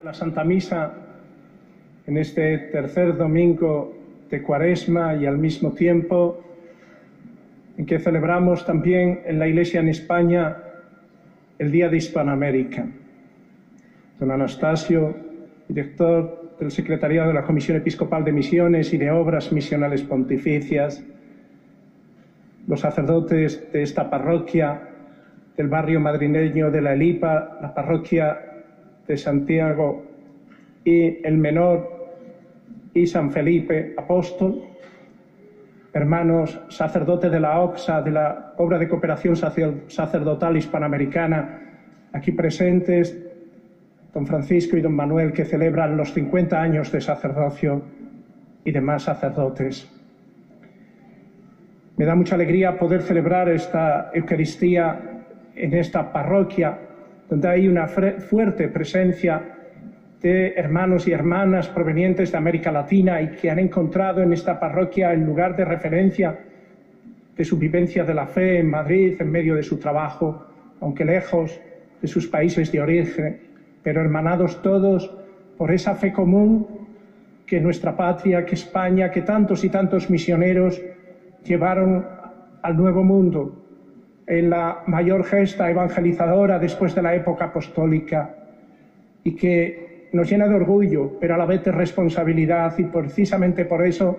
La Santa Misa en este tercer domingo de Cuaresma y al mismo tiempo en que celebramos también en la Iglesia en España el Día de Hispanoamérica. Don Anastasio, director del Secretariado de la Comisión Episcopal de Misiones y de Obras Misionales Pontificias, los sacerdotes de esta parroquia del barrio madrileño de La Elipa, la parroquia de Santiago y el Menor y San Felipe Apóstol, hermanos sacerdotes de la OCSA, de la Obra de Cooperación Sacerdotal Hispanoamericana, aquí presentes, don Francisco y don Manuel, que celebran los 50 años de sacerdocio, y demás sacerdotes. Me da mucha alegría poder celebrar esta Eucaristía en esta parroquia, donde hay una fuerte presencia de hermanos y hermanas provenientes de América Latina y que han encontrado en esta parroquia el lugar de referencia de su vivencia de la fe en Madrid, en medio de su trabajo, aunque lejos de sus países de origen, pero hermanados todos por esa fe común que nuestra patria, que España, que tantos y tantos misioneros llevaron al Nuevo Mundo, en la mayor gesta evangelizadora después de la época apostólica, y que nos llena de orgullo, pero a la vez de responsabilidad, y precisamente por eso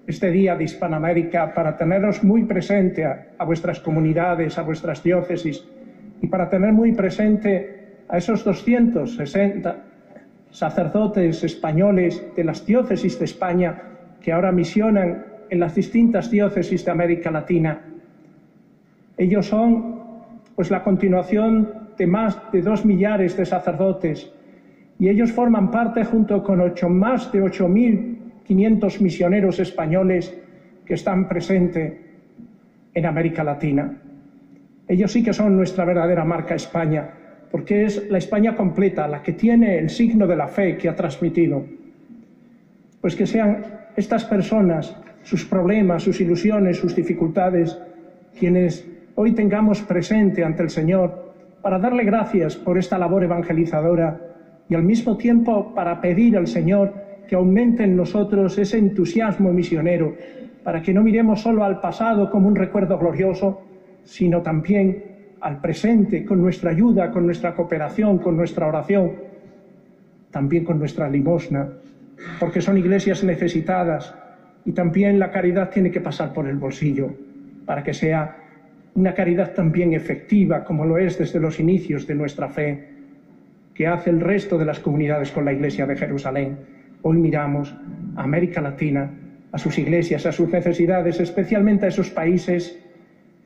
este Día de Hispanoamérica, para teneros muy presente a vuestras comunidades, a vuestras diócesis, y para tener muy presente a esos 260 sacerdotes españoles de las diócesis de España que ahora misionan en las distintas diócesis de América Latina. Ellos son pues la continuación de más de 2 millares de sacerdotes, y ellos forman parte, junto con más de 8.500 misioneros españoles que están presentes en América Latina. Ellos sí que son nuestra verdadera marca España, porque es la España completa la que tiene el signo de la fe que ha transmitido. Pues que sean estas personas, sus problemas, sus ilusiones, sus dificultades, quienes hoy tengamos presente ante el Señor para darle gracias por esta labor evangelizadora y al mismo tiempo para pedir al Señor que aumente en nosotros ese entusiasmo misionero, para que no miremos solo al pasado como un recuerdo glorioso, sino también al presente, con nuestra ayuda, con nuestra cooperación, con nuestra oración, también con nuestra limosna, porque son iglesias necesitadas y también la caridad tiene que pasar por el bolsillo, para que sea una caridad también efectiva, como lo es desde los inicios de nuestra fe, que hace el resto de las comunidades con la Iglesia de Jerusalén. Hoy miramos a América Latina, a sus iglesias, a sus necesidades, especialmente a esos países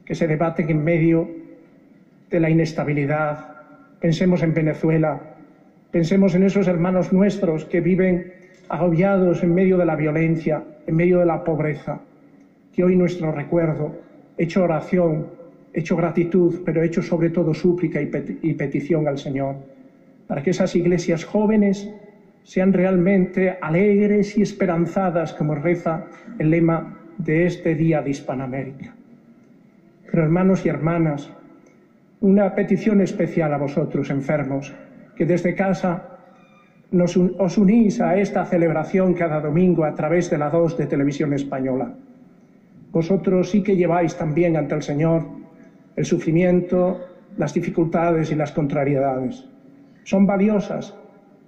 que se debaten en medio de la inestabilidad. Pensemos en Venezuela, pensemos en esos hermanos nuestros que viven agobiados en medio de la violencia, en medio de la pobreza. Que hoy nuestro recuerdo, hecho oración, hecho gratitud, pero hecho sobre todo súplica y petición al Señor, para que esas iglesias jóvenes sean realmente alegres y esperanzadas, como reza el lema de este Día de Hispanoamérica. Pero hermanos y hermanas, una petición especial a vosotros enfermos, que desde casa os unís a esta celebración cada domingo a través de la 2 de Televisión Española. Vosotros sí que lleváis también ante el Señor el sufrimiento, las dificultades y las contrariedades. Son valiosas,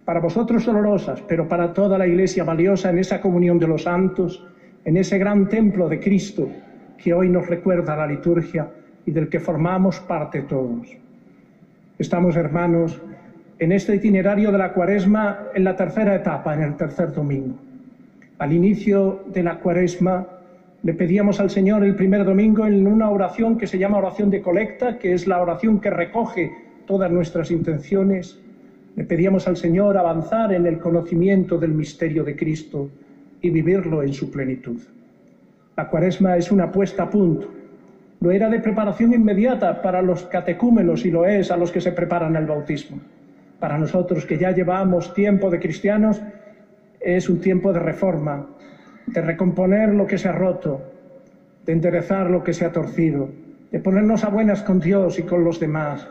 para vosotros dolorosas, pero para toda la Iglesia valiosa en esa comunión de los santos, en ese gran templo de Cristo que hoy nos recuerda la liturgia y del que formamos parte todos. Estamos, hermanos, en este itinerario de la Cuaresma en la tercera etapa, en el tercer domingo. Al inicio de la Cuaresma le pedíamos al Señor el primer domingo en una oración que se llama oración de colecta, que es la oración que recoge todas nuestras intenciones. Le pedíamos al Señor avanzar en el conocimiento del misterio de Cristo y vivirlo en su plenitud. La Cuaresma es una puesta a punto. Lo era de preparación inmediata para los catecúmenos y lo es a los que se preparan al bautismo. Para nosotros que ya llevamos tiempo de cristianos, es un tiempo de reforma, de recomponer lo que se ha roto, de enderezar lo que se ha torcido, de ponernos a buenas con Dios y con los demás.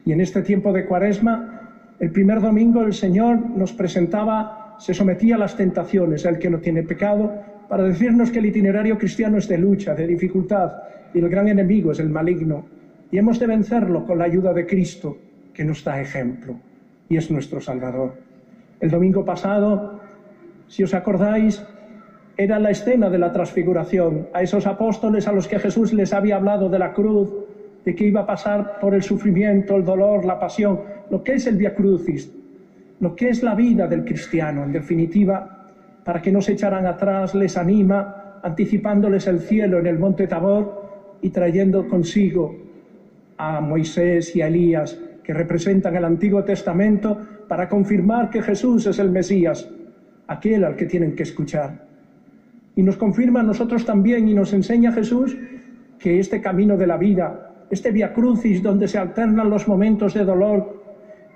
Y en este tiempo de Cuaresma El primer domingo el Señor nos presentaba, se sometía a las tentaciones, el que no tiene pecado, para decirnos que el itinerario cristiano es de lucha, de dificultad, y el gran enemigo es el maligno. Y hemos de vencerlo con la ayuda de Cristo, que nos da ejemplo, y es nuestro Salvador. El domingo pasado, si os acordáis, era la escena de la transfiguración. A esos apóstoles a los que Jesús les había hablado de la cruz, de que iba a pasar por el sufrimiento, el dolor, la pasión, lo que es el Vía Crucis, lo que es la vida del cristiano, en definitiva, para que no se echaran atrás, les anima, anticipándoles el cielo en el monte Tabor y trayendo consigo a Moisés y a Elías, que representan el Antiguo Testamento, para confirmar que Jesús es el Mesías, aquel al que tienen que escuchar. Y nos confirma a nosotros también y nos enseña Jesús que este camino de la vida, este Vía Crucis donde se alternan los momentos de dolor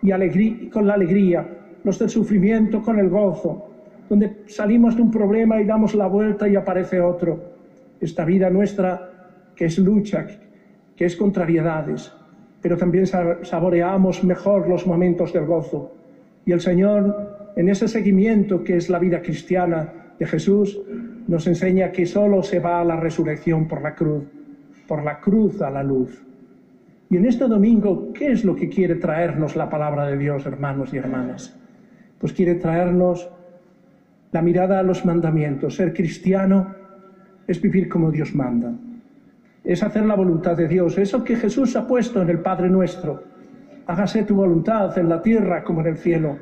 y alegría, con la alegría, los del sufrimiento con el gozo, donde salimos de un problema y damos la vuelta y aparece otro. Esta vida nuestra que es lucha, que es contrariedades, pero también saboreamos mejor los momentos del gozo. Y el Señor, en ese seguimiento que es la vida cristiana de Jesús, nos enseña que solo se va a la resurrección por la cruz a la luz. Y en este domingo, ¿qué es lo que quiere traernos la palabra de Dios, hermanos y hermanas? Pues quiere traernos la mirada a los mandamientos. Ser cristiano es vivir como Dios manda. Es hacer la voluntad de Dios. Eso que Jesús ha puesto en el Padre Nuestro. Hágase tu voluntad en la tierra como en el cielo.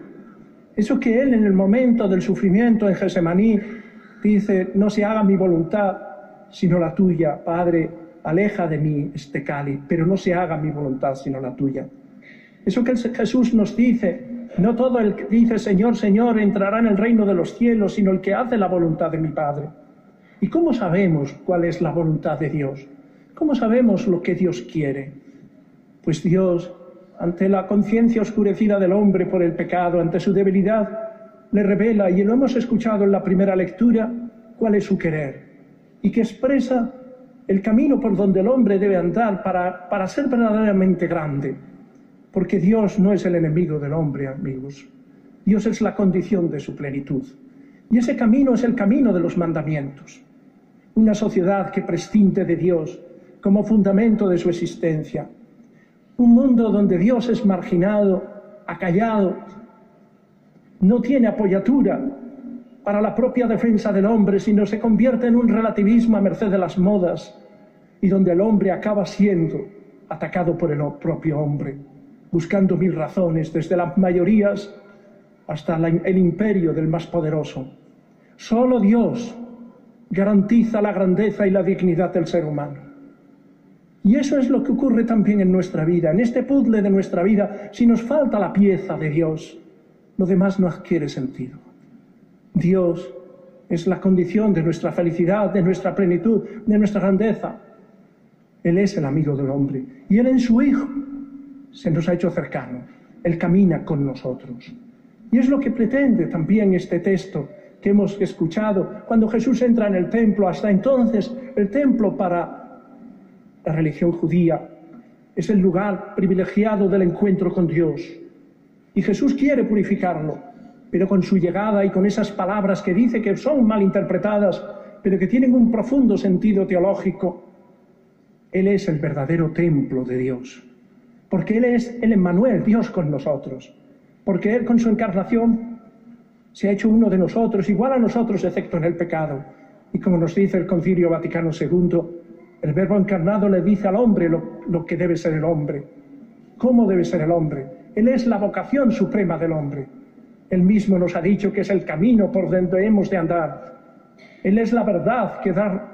Eso que Él en el momento del sufrimiento en Getsemaní dice, no se haga mi voluntad, sino la tuya. Padre, aleja de mí este cáliz, pero no se haga mi voluntad, sino la tuya. Eso que Jesús nos dice, no todo el que dice Señor, Señor entrará en el reino de los cielos, sino el que hace la voluntad de mi Padre. ¿Y cómo sabemos cuál es la voluntad de Dios? ¿Cómo sabemos lo que Dios quiere? Pues Dios, ante la conciencia oscurecida del hombre por el pecado, ante su debilidad, le revela, y lo hemos escuchado en la primera lectura, cuál es su querer, y que expresa el camino por donde el hombre debe andar para ser verdaderamente grande. Porque Dios no es el enemigo del hombre, amigos. Dios es la condición de su plenitud. Y ese camino es el camino de los mandamientos. Una sociedad que prescinde de Dios como fundamento de su existencia. Un mundo donde Dios es marginado, acallado, no tiene apoyatura para la propia defensa del hombre, sino se convierte en un relativismo a merced de las modas, y donde el hombre acaba siendo atacado por el propio hombre, buscando mil razones, desde las mayorías hasta el imperio del más poderoso. Solo Dios garantiza la grandeza y la dignidad del ser humano. Y eso es lo que ocurre también en nuestra vida, en este puzzle de nuestra vida. Si nos falta la pieza de Dios, lo demás no adquiere sentido. Dios es la condición de nuestra felicidad, de nuestra plenitud, de nuestra grandeza. Él es el amigo del hombre. Y Él en su Hijo se nos ha hecho cercano. Él camina con nosotros. Y es lo que pretende también este texto que hemos escuchado. Cuando Jesús entra en el templo, hasta entonces el templo para la religión judía es el lugar privilegiado del encuentro con Dios. Y Jesús quiere purificarlo, pero con su llegada y con esas palabras que dice que son mal interpretadas, pero que tienen un profundo sentido teológico, Él es el verdadero templo de Dios. Porque Él es el Emmanuel, Dios con nosotros. Porque Él con su encarnación se ha hecho uno de nosotros, igual a nosotros, excepto en el pecado. Y como nos dice el Concilio Vaticano II, el Verbo encarnado le dice al hombre lo que debe ser el hombre. ¿Cómo debe ser el hombre? Él es la vocación suprema del hombre. Él mismo nos ha dicho que es el camino por donde hemos de andar. Él es la verdad que da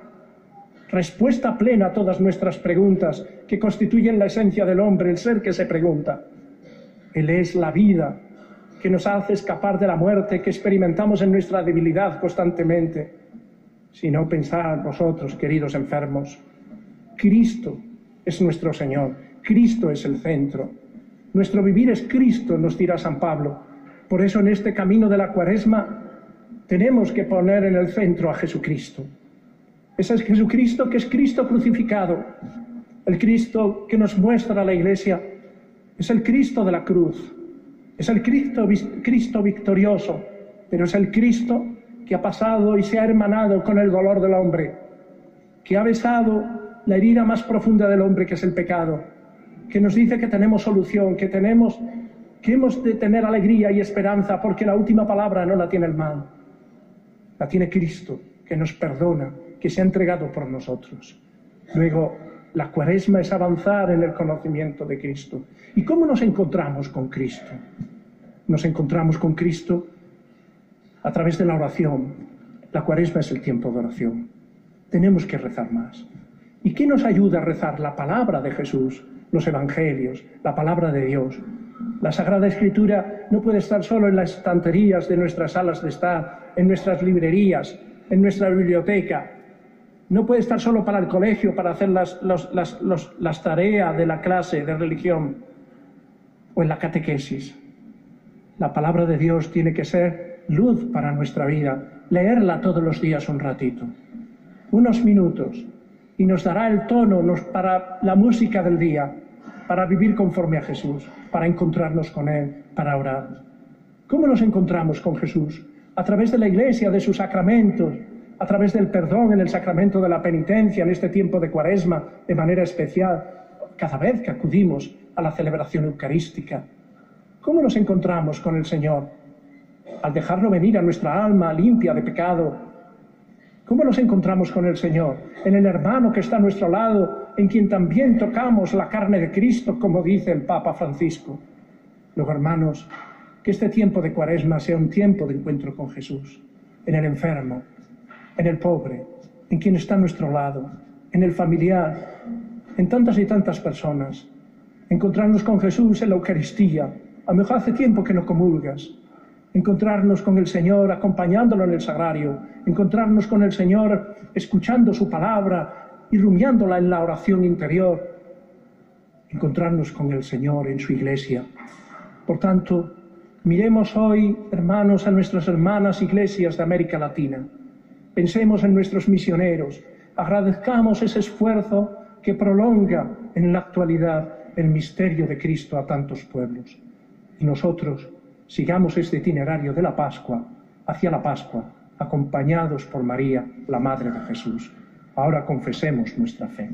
respuesta plena a todas nuestras preguntas, que constituyen la esencia del hombre, el ser que se pregunta. Él es la vida que nos hace escapar de la muerte que experimentamos en nuestra debilidad constantemente. Si no, pensad vosotros, queridos enfermos, Cristo es nuestro Señor, Cristo es el centro. Nuestro vivir es Cristo, nos dirá San Pablo. Por eso en este camino de la Cuaresma tenemos que poner en el centro a Jesucristo. Ese es Jesucristo que es Cristo crucificado. El Cristo que nos muestra la Iglesia es el Cristo de la cruz. Es el Cristo victorioso, pero es el Cristo que ha pasado y se ha hermanado con el dolor del hombre, que ha besado la herida más profunda del hombre, que es el pecado, que nos dice que tenemos solución, que hemos de tener alegría y esperanza, porque la última palabra no la tiene el mal, la tiene Cristo, que nos perdona, que se ha entregado por nosotros. Luego, la Cuaresma es avanzar en el conocimiento de Cristo. ¿Y cómo nos encontramos con Cristo? Nos encontramos con Cristo a través de la oración. La Cuaresma es el tiempo de oración. Tenemos que rezar más. ¿Y qué nos ayuda a rezar? La palabra de Jesús, los evangelios, la palabra de Dios. La Sagrada Escritura no puede estar solo en las estanterías de nuestras salas de estar, en nuestras librerías, en nuestra biblioteca. No puede estar solo para el colegio, para hacer las tareas de la clase de religión o en la catequesis. La palabra de Dios tiene que ser luz para nuestra vida. Leerla todos los días un ratito, unos minutos, y nos dará el tono para la música del día, para vivir conforme a Jesús, para encontrarnos con Él, para orar. ¿Cómo nos encontramos con Jesús? A través de la Iglesia, de sus sacramentos, a través del perdón en el sacramento de la penitencia, en este tiempo de Cuaresma, de manera especial, cada vez que acudimos a la celebración eucarística. ¿Cómo nos encontramos con el Señor? Al dejarlo venir a nuestra alma limpia de pecado. ¿Cómo nos encontramos con el Señor? En el hermano que está a nuestro lado, en quien también tocamos la carne de Cristo, como dice el Papa Francisco. Luego, hermanos, que este tiempo de Cuaresma sea un tiempo de encuentro con Jesús, en el enfermo, en el pobre, en quien está a nuestro lado, en el familiar, en tantas y tantas personas. Encontrarnos con Jesús en la Eucaristía. A lo mejor hace tiempo que no comulgas. Encontrarnos con el Señor acompañándolo en el sagrario. Encontrarnos con el Señor escuchando su palabra y rumiándola en la oración interior. Encontrarnos con el Señor en su iglesia. Por tanto, miremos hoy, hermanos, a nuestras hermanas iglesias de América Latina. Pensemos en nuestros misioneros, agradezcamos ese esfuerzo que prolonga en la actualidad el misterio de Cristo a tantos pueblos. Y nosotros sigamos este itinerario de la Pascua, hacia la Pascua, acompañados por María, la Madre de Jesús. Ahora confesemos nuestra fe.